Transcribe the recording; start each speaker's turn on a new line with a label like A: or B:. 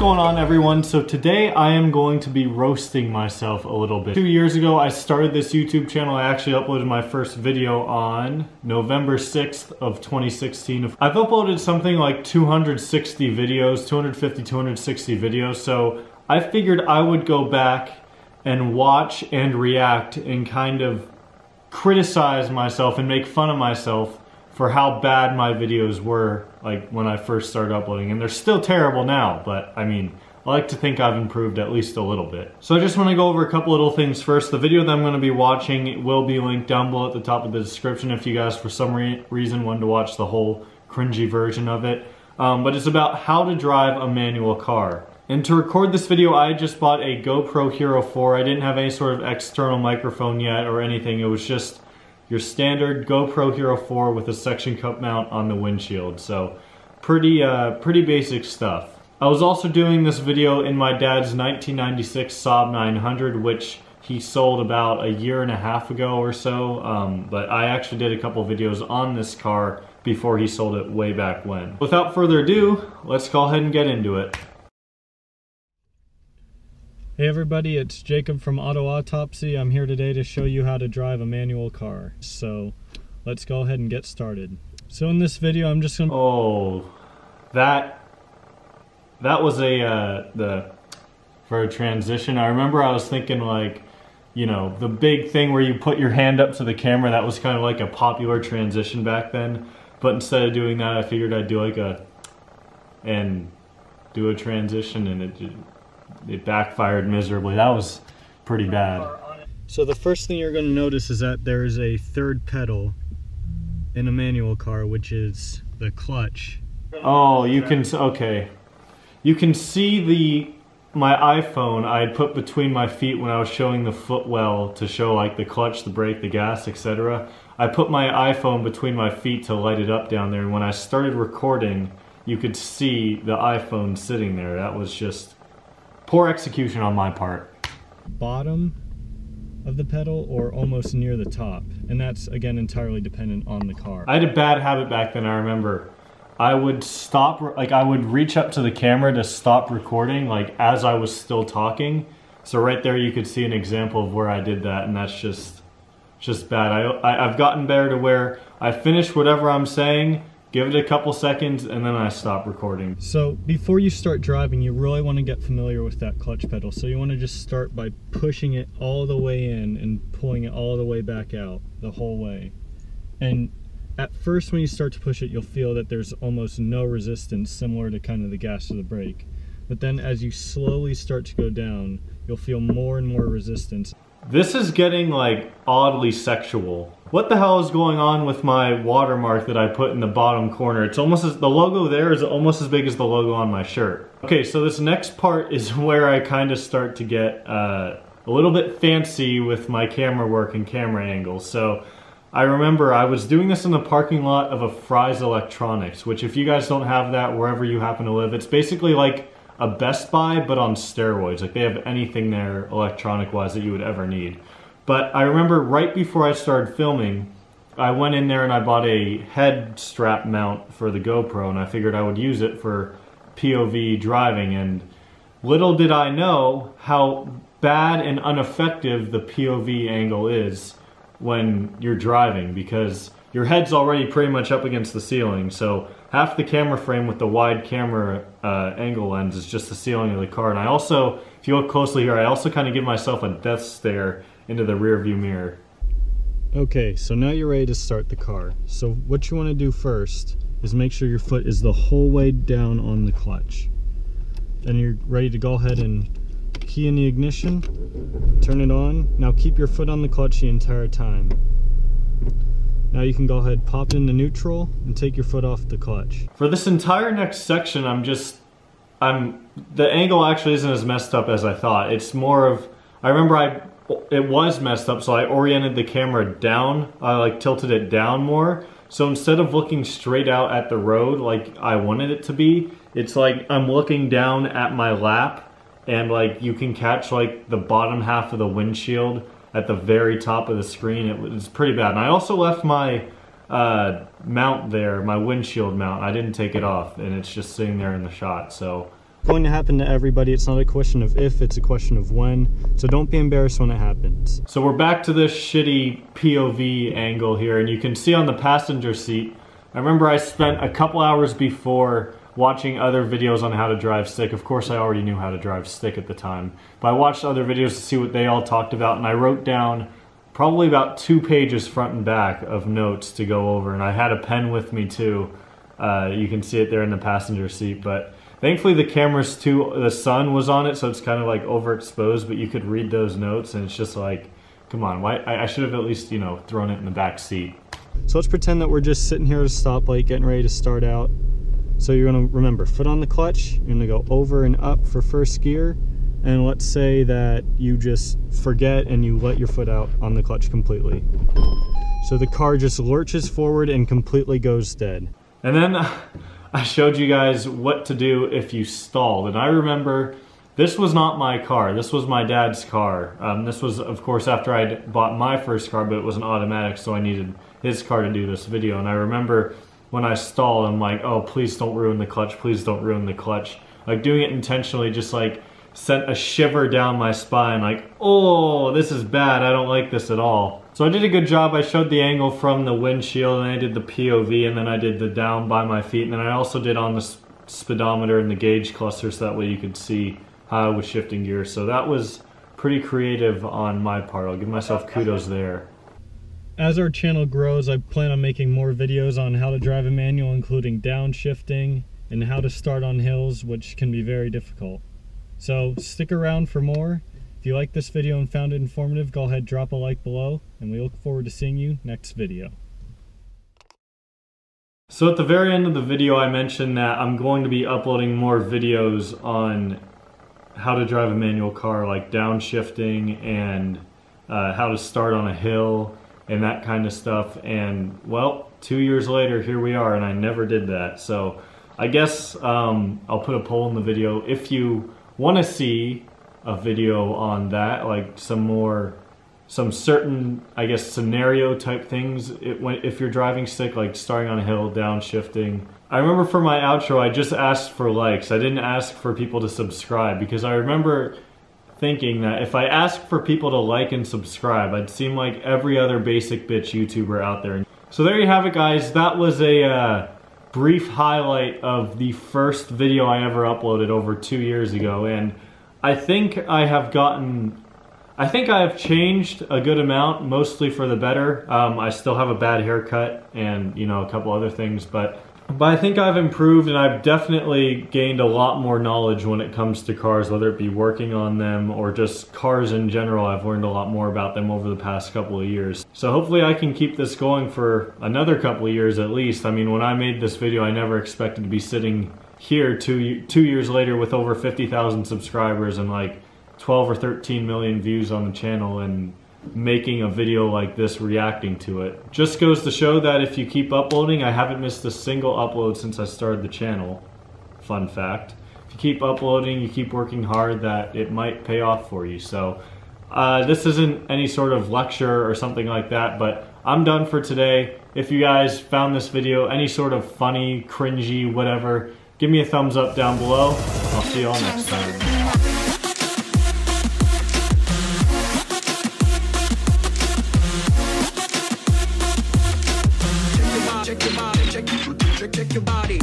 A: going on, everyone? So today I am going to be roasting myself a little bit. 2 years ago I started this YouTube channel. I actually uploaded my first video on November 6th of 2016. I've uploaded something like 260 videos, 250, 260 videos, so I figured I would go back and watch and react and kind of criticize myself and make fun of myself for how bad my videos were like when I first started uploading. And they're still terrible now, but I mean, I like to think I've improved at least a little bit. So I just want to go over a couple little things first. The video that I'm going to be watching will be linked down below at the top of the description if you guys for some reason wanted to watch the whole cringy version of it. But it's about how to drive a manual car. And to record this video, I just bought a GoPro Hero 4. I didn't have any sort of external microphone yet or anything. It was just your standard GoPro Hero 4 with a suction cup mount on the windshield. So pretty basic stuff. I was also doing this video in my dad's 1996 Saab 900, which he sold about 1.5 years ago or so. But I actually did a couple videos on this car before he sold it way back when. Without further ado, let's go ahead and get into it. Hey everybody, it's Jacob from Autopsy. I'm here today to show you how to drive a manual car. So let's go ahead and get started. So in this video I'm just gonna... Oh, that was for a transition. I remember I was thinking like, you know, the big thing where you put your hand up to the camera, that was kind of like a popular transition back then. But instead of doing that, I figured I'd do like a transition, and it backfired miserably. That was pretty bad. So the first thing you're going to notice is that there is a third pedal in a manual car, which is the clutch. Oh, you can, okay. You can see my iPhone I had put between my feet when I was showing the footwell to show like the clutch, the brake, the gas, etc. I put my iPhone between my feet to light it up down there, and when I started recording, you could see the iPhone sitting there. That was just poor execution on my part. Bottom of the pedal or almost near the top, and that's again entirely dependent on the car. I had a bad habit back then. I remember I would stop, like I would reach up to the camera to stop recording like as I was still talking. So right there you could see an example of where I did that, and that's just bad. I've gotten better to where I finish whatever I'm saying, give it a couple seconds, and then I stop recording. So before you start driving, you really want to get familiar with that clutch pedal. So you want to just start by pushing it all the way in and pulling it all the way back out the whole way. And at first when you start to push it, you'll feel that there's almost no resistance, similar to kind of the gas or the brake. But then as you slowly start to go down, you'll feel more and more resistance. This is getting like oddly sexual. What the hell is going on with my watermark that I put in the bottom corner? It's almost as, the logo there is almost as big as the logo on my shirt. Okay, so this next part is where I kind of start to get a little bit fancy with my camera work and camera angles. So I remember I was doing this in the parking lot of a Fry's Electronics, which if you guys don't have that wherever you happen to live, it's basically like a Best Buy but on steroids. Like they have anything there electronic wise that you would ever need. But I remember right before I started filming, I went in there and I bought a head strap mount for the GoPro, and I figured I would use it for POV driving, and little did I know how bad and ineffective the POV angle is when you're driving, because your head's already pretty much up against the ceiling, so half the camera frame with the wide camera angle lens is just the ceiling of the car. And I also, if you look closely here, I also kind of give myself a death stare into the rear view mirror. Okay, so now you're ready to start the car. So what you want to do first is make sure your foot is the whole way down on the clutch. Then you're ready to go ahead and key in the ignition, turn it on. Now keep your foot on the clutch the entire time. Now you can go ahead, pop it into neutral, and take your foot off the clutch. For this entire next section, the angle actually isn't as messed up as I thought. It's more of, I remember it was messed up, so I oriented the camera down. I like tilted it down more. So instead of looking straight out at the road like I wanted it to be, it's like I'm looking down at my lap, and like you can catch like the bottom half of the windshield at the very top of the screen. It was pretty bad. And I also left my mount there, my windshield mount. I didn't take it off, and it's just sitting there in the shot. So going to happen to everybody. It's not a question of if, it's a question of when. So don't be embarrassed when it happens. So we're back to this shitty POV angle here, and you can see on the passenger seat, I remember I spent a couple hours before watching other videos on how to drive stick. Of course, I already knew how to drive stick at the time, but I watched other videos to see what they all talked about, and I wrote down probably about 2 pages front and back of notes to go over, and I had a pen with me too. You can see it there in the passenger seat, but thankfully the camera's the sun was on it, so it's kind of like overexposed, but you could read those notes, and it's just like, come on, why? I should have at least, you know, thrown it in the back seat. So let's pretend that we're just sitting here at a stoplight getting ready to start out. So you're gonna remember, foot on the clutch, you're gonna go over and up for first gear, and let's say that you just forget and you let your foot out on the clutch completely. So the car just lurches forward and completely goes dead. And then I showed you guys what to do if you stalled, and I remember this was not my car, this was my dad's car. This was, of course, after I'd bought my first car, but it was an automatic, so I needed his car to do this video. And I remember when I stalled, I'm like, oh, please don't ruin the clutch, please don't ruin the clutch. Like, doing it intentionally just like sent a shiver down my spine, like, oh, this is bad, I don't like this at all. So I did a good job. I showed the angle from the windshield, and I did the POV, and then I did the down by my feet, and then I also did on the speedometer and the gauge cluster, so that way you could see how I was shifting gears. So that was pretty creative on my part. I'll give myself kudos there. As our channel grows, I plan on making more videos on how to drive a manual, including downshifting and how to start on hills, which can be very difficult. So stick around for more. If you liked this video and found it informative, go ahead, drop a like below, and we look forward to seeing you next video. So at the very end of the video, I mentioned that I'm going to be uploading more videos on how to drive a manual car, like downshifting and how to start on a hill and that kind of stuff. And well, 2 years later, here we are, and I never did that. So I guess I'll put a poll in the video if you want to see a video on that, like some certain, I guess, scenario type things if you're driving stick, like starting on a hill, downshifting. I remember for my outro, I just asked for likes. I didn't ask for people to subscribe, because I remember thinking that if I asked for people to like and subscribe, I'd seem like every other basic bitch YouTuber out there. So there you have it, guys. That was a brief highlight of the first video I ever uploaded over 2 years ago, and I think I have changed a good amount, mostly for the better. I still have a bad haircut and, you know, a couple other things, but I think I've improved, and I've definitely gained a lot more knowledge when it comes to cars, whether it be working on them or just cars in general. I've learned a lot more about them over the past couple of years. So hopefully I can keep this going for another couple of years at least. I mean, when I made this video, I never expected to be sitting here two years later with over 50,000 subscribers and like 12 or 13 million views on the channel, and making a video like this reacting to it. Just goes to show that if you keep uploading, I haven't missed a single upload since I started the channel. Fun fact. If you keep uploading, you keep working hard, that it might pay off for you. So this isn't any sort of lecture or something like that, but I'm done for today. If you guys found this video any sort of funny, cringy, whatever, give me a thumbs up down below. I'll see you all next time.
B: Check your body.